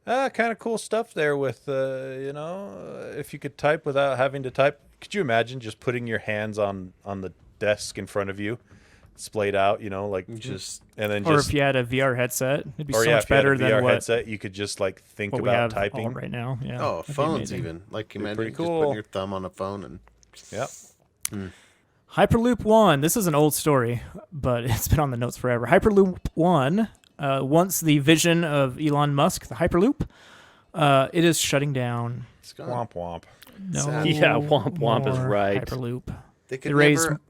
Kind of cool stuff there with, if you could type without having to type. Could you imagine just putting your hands on the desk in front of you, splayed out, Just and then Or just, if you had a VR headset, it'd be or so yeah, much if you had a better VR than what, headset, you could just think what we about have typing. all right now. Yeah. oh, that'd be phones amazing. even. Like imagine pretty just cool. putting your thumb on a phone and. Yep. Hyperloop One. This is an old story, but it's been on the notes forever. Hyperloop One, once the vision of Elon Musk, the Hyperloop, it is shutting down. It's gone. Womp womp. No Sad. Yeah, womp womp is more right. Hyperloop. They could It raised- never.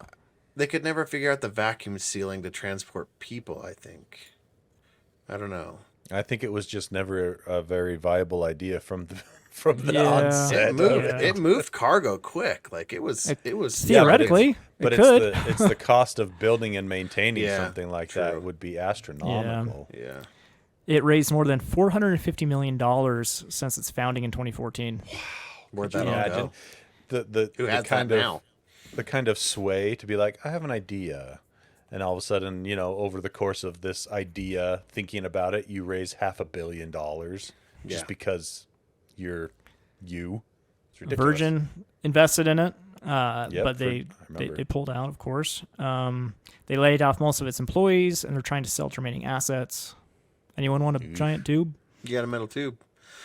They could never figure out the vacuum sealing to transport people. I think. I don't know. I think it was just never a very viable idea from the Yeah. onset. It moved. Yeah. It moved cargo quick. Like it was. It was Theoretically, But it it's could. it's the cost of building and maintaining Yeah, something like true. that would be astronomical. Yeah. It raised more than $450 million since its founding in 2014. Where'd Could that you all imagine go? the Who has kind that of now? the kind of sway to be like, I have an idea, and all of a sudden, over the course of this idea, thinking about it, you raise $500 million just Yeah. because you're you. It's ridiculous. Virgin invested in it, Yep, but I they remember. pulled out, of course. They laid off most of its employees, and they're trying to sell its remaining assets. Anyone want a giant tube? You got a metal tube.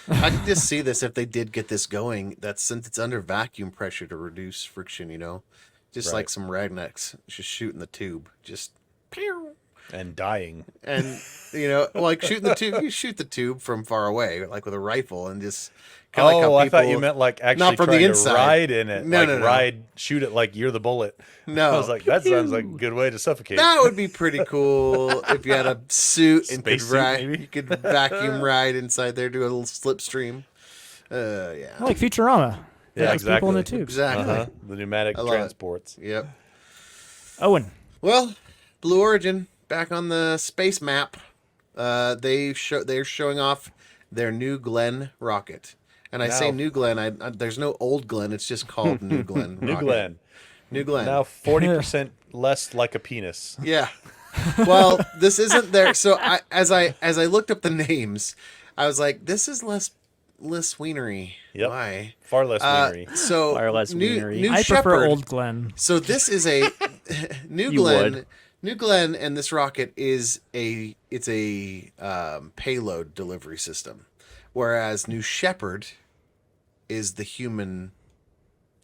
I could just see this if they did get this going. That's since it's under vacuum pressure to reduce friction. Just Right. like some ragnecks, just shooting the tube, just pew. and dying. And like shooting the tube, you shoot the tube from far away, like with a rifle, and just kind of like how I people. thought you meant like actually not from the trying inside. to ride in it. No, like no. shoot it like you're the bullet. No. I was like, that sounds like a good way to suffocate. That would be pretty cool if you had a suit and Space could suit, ride. maybe? You could vacuum ride inside there, do a little slipstream. Yeah. Like Futurama. They Yeah, have people in the exactly. tubes. Exactly. The pneumatic I love it. transports. Yep. Owen. Well, Blue Origin back on the space map. They're showing off their new Glenn rocket, and I say Now- New Glenn. There's no old Glenn. It's just called New Glenn. New rocket. Glenn. New Glenn. Now 40% less like a penis. Yeah. Well, this isn't there. So as I looked up the names, I was like, this is less wienery. Yep. Why? Far less wienery. So Far less wienery. New I prefer Shepard. Old Glen. So this is a New You Glenn. would. New Glenn and this rocket is a payload delivery system, whereas New Shepard is the human,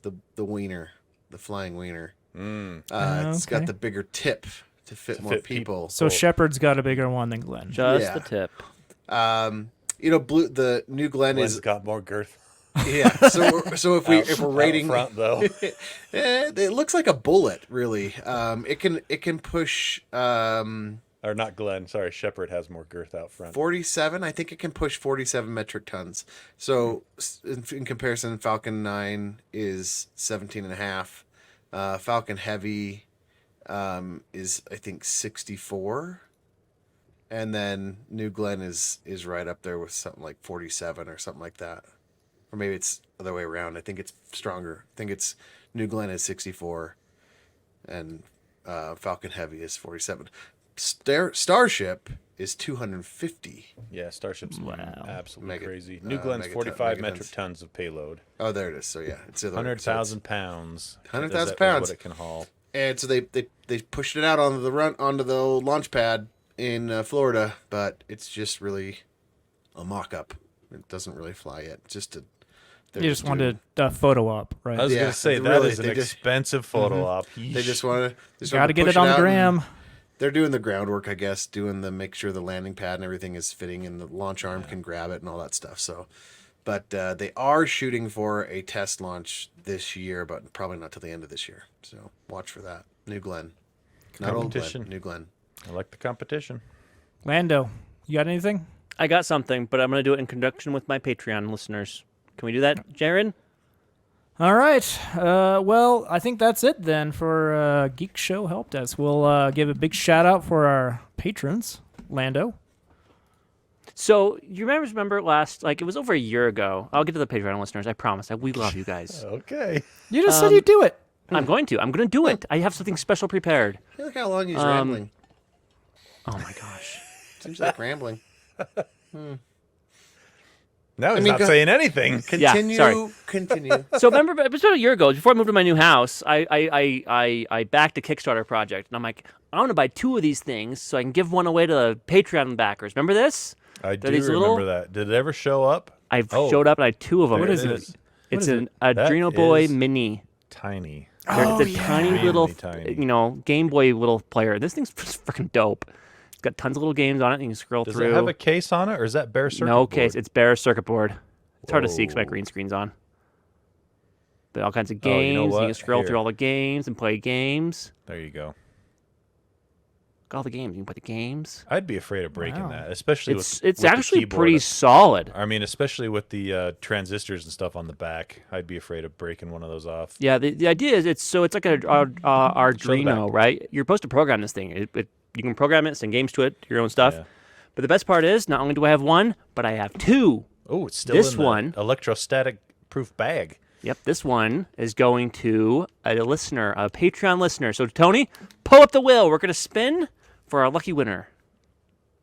the wiener, the flying wiener. It's got Okay. the bigger tip to fit more fit people. So Shepard's got a bigger one than Glen. Just Yeah. the tip. The New Glenn Glenn's is got more girth. yeah. So if we're rating, Out front though. it looks like a bullet. Really, it can push Or not Glenn. Sorry, Shepard has more girth out front. 47. I think it can push 47 metric tons. So in comparison, Falcon 9 is 17 and a half. Falcon Heavy is I think 64. And then New Glenn is right up there with something like 47 or something like that. Or maybe it's the other way around. I think it's stronger. I think it's New Glenn is 64 and Falcon Heavy is 47. Starship is 250. Yeah, Starship's absolutely Mega- crazy. New Glenn's megatons, 45 megatons. metric tons of payload. Oh, there it is. So yeah, it's the other way. 100,000 pounds. 100,000 is pounds. what it can haul. And so they pushed it out onto the launch pad in Florida, but it's just really a mock-up. It doesn't really fly yet. It's just You just wanted a photo op, right? I was Yeah, going to say, that really, is an they just- expensive photo op. They just want to. Got to get it on the gram. They're doing the groundwork, I guess, make sure the landing pad and everything is fitting, and the launch arm can grab it and all that stuff. So, but they are shooting for a test launch this year, but probably not till the end of this year. So watch for that. New Glenn, not Old Glenn. Competition. New Glenn. I like the competition. Lando, you got anything? I got something, but I'm going to do it in conjunction with my Patreon listeners. Can we do that, Jarron? All right. Well, I think that's it then for Geek Show Helpdesk. We'll give a big shout out for our patrons, Lando. So you remember last, like it was over a year ago. I'll get to the Patreon listeners. I promise. We love you guys. Okay. You just said you'd do it. I'm going to do it. I have something special prepared. Look how long he's rambling. Oh my gosh. Seems like rambling. Now he's mean, not go- saying anything. Continue. sorry. Continue. So remember, it was about a year ago, before I moved to my new house, I backed a Kickstarter project, and I'm like, I want to buy 2 of these things so I can give one away to the Patreon backers. Remember this? I do these remember little- that. Did it ever show up? I've Oh. showed up and I had 2 of them. What is There it? It's is an Adreno Boy is- Mini. Tiny. It's a tiny Really little, tiny. Game Boy little player. This thing's freaking dope. It's got tons of little games on it. You can scroll Does through. it have a case on it, or is that bare circuit No board? case. It's bare circuit board. It's hard to see because my Whoa. green screen's on. But all kinds of Oh, you games. know You what? can scroll Here. through all the games and play games. There you go. All the games. You can play the games. I'd be afraid of breaking Wow. that, especially It's with the actually keyboard. pretty solid. I mean, especially with the transistors and stuff on the back. I'd be afraid of breaking one of those off. Yeah, the idea is it's like a Arduino, back. right? You're supposed to program this thing. You can program it, send games to it, your own stuff. Yeah. But the best part is, not only do I have one, but I have 2. Oh, it's still This in the one- electrostatic proof bag. Yep, this one is going to a listener, a Patreon listener. So Tony, pull up the wheel. We're gonna spin for our lucky winner.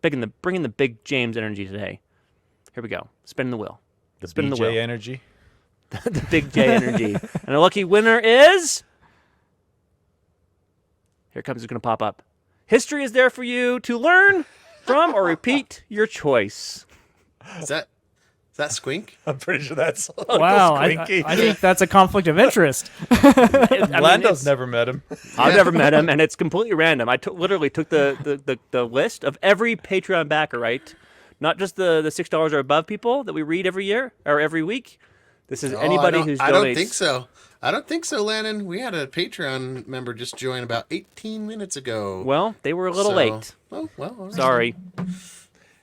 Bringing the big James energy today. Here we go. Spinning the wheel. The Spin the BJ wheel. energy. The big J energy. And our lucky winner is. Here it comes. It's gonna pop up. History is there for you to learn from or repeat your choice. Is that Squink? I'm pretty sure that's Uncle Wow, I Squinky. think that's a conflict of interest. I mean, Lando's it's- never met him. I've never met him, and it's completely random. I literally took the list of every Patreon backer, right? Not just the $6 or above people that we read every year or every week. This is anybody who's donates. I don't think so. I don't think so, Landon. We had a Patreon member just join about 18 minutes ago. Well, they were a little So- late. Oh, well. all right. Sorry.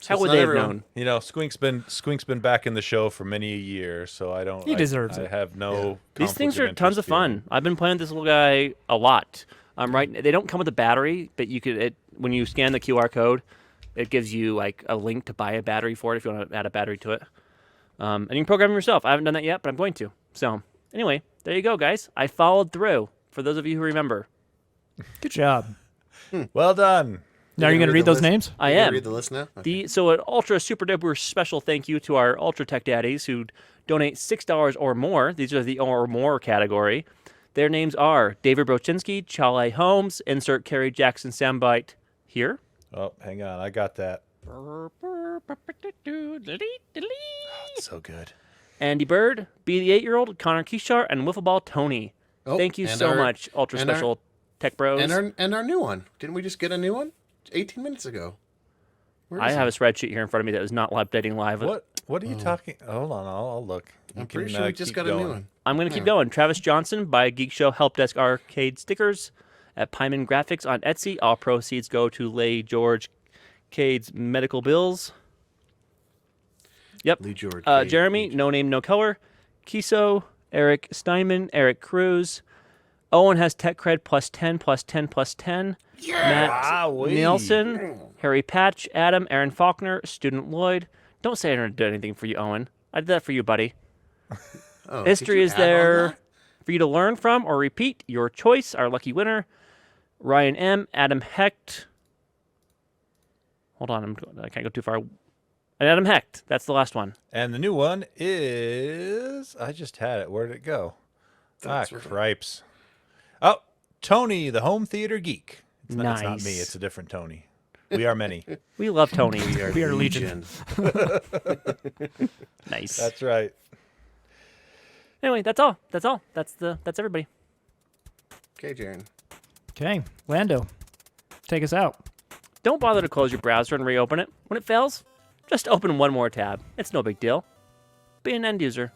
How it's would not they have everyone. known? You know, Squink's been back in the show for many a year, so I don't. He deserves I it. have no. These things conflict are tons of interest feeling. fun. I've been playing this little guy a lot. Right, they don't come with a battery, but you could when you scan the QR code, it gives you like a link to buy a battery for it if you want to add a battery to it. And you can program it yourself. I haven't done that yet, but I'm going to. So anyway, there you go, guys. I followed through. For those of you who remember. Good job. Well done. Now you're going to read those names? I You gonna am. read the list now? Okay. So an ultra super duper special thank you to our ultra tech daddies who donate $6 or more. These are the or more category. Their names are David Brochinski, Chale Holmes, insert Kerry Jackson soundbite here. Oh, hang on. I got that. It's so good. Andy Bird, Be the 8-year-old, Connor Kishar, and Wiffle Ball Tony. Oh, Thank you and so our- much, ultra and our- special tech bros. And our new one. Didn't we just get a new one? 18 minutes ago. Where I is have a it? spreadsheet here in front of me that is not updating live. What are you talking? Hold on. I'll look. You I'm pretty can, sure we just keep got a going. new one. I'm going to keep going. Travis Johnson by Geekshow Helpdesk Arcade Stickers at Pyman Graphics on Etsy. All proceeds go to lay George Cade's medical bills. Yep. Lee George. Jeremy, no name, no color. Kiso, Eric Steinman, Eric Cruz. Owen has tech cred plus 10, plus 10, plus 10. Matt Wowee. Nielsen, Harry Patch, Adam, Aaron Faulkner, Student Lloyd. Don't say I didn't do anything for you, Owen. I did that for you, buddy. Oh, History did you is add on there that? for you to learn from or repeat. Your choice, our lucky winner. Ryan M., Adam Hecht. Hold on, I can't go too far. And Adam Hecht, that's the last one. And the new one is. I just had it. Where did it go? That's right. Cripes. Oh, Tony, the home theater geek. It's not Nice. me. It's a different Tony. We are many. We love Tony. We are Legion. Nice. That's right. Anyway, that's all. That's everybody. Okay, Jarron. Okay, Lando, take us out. Don't bother to close your browser and reopen it. When it fails, just open one more tab. It's no big deal. Be an end user.